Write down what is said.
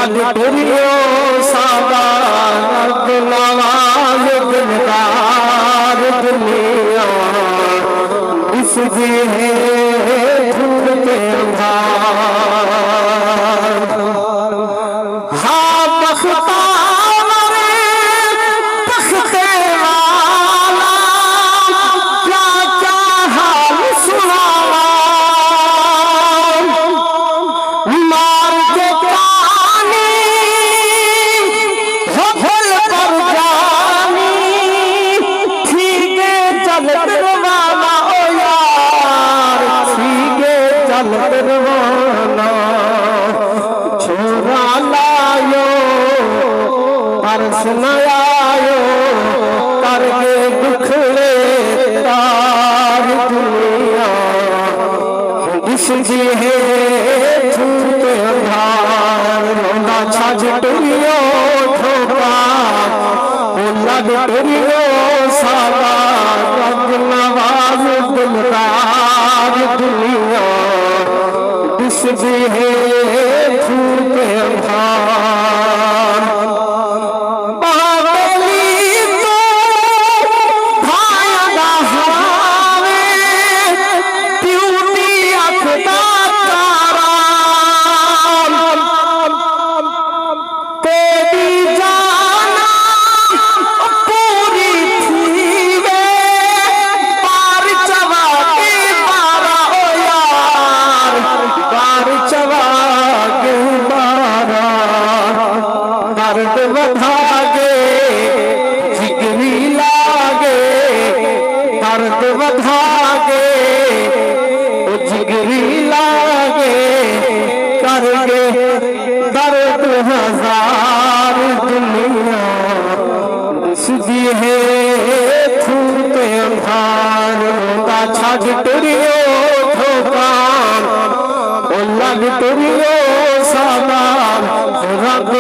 लटरियो सादा नवाज दिलदार दुनिया इसकी है धूप के अंधार। हाँ बख्ता छोरा लायो परस न आयो करके दुखड़े तार दुनिया इसकी है झूठ अंधार। रोना छाछ टुरियो ठोका लग टुरियो सादा रब नवाज दिलदार दुनिया इसकी है झूठ अंधार। बाबली तो भाया हावे प्यूटी अखदा तारा तेरी जाना पूरी थी वे पार चवा के पारा ओ यार पार चवा के पारा दर्द बधागे जिगरी लागे दर्द बधागे जिगरी लागे करगे दर्द हजार दुनिया इसकी है धूप अंधार। छाछ टुरियो ठोका लग टुरियो सादा रब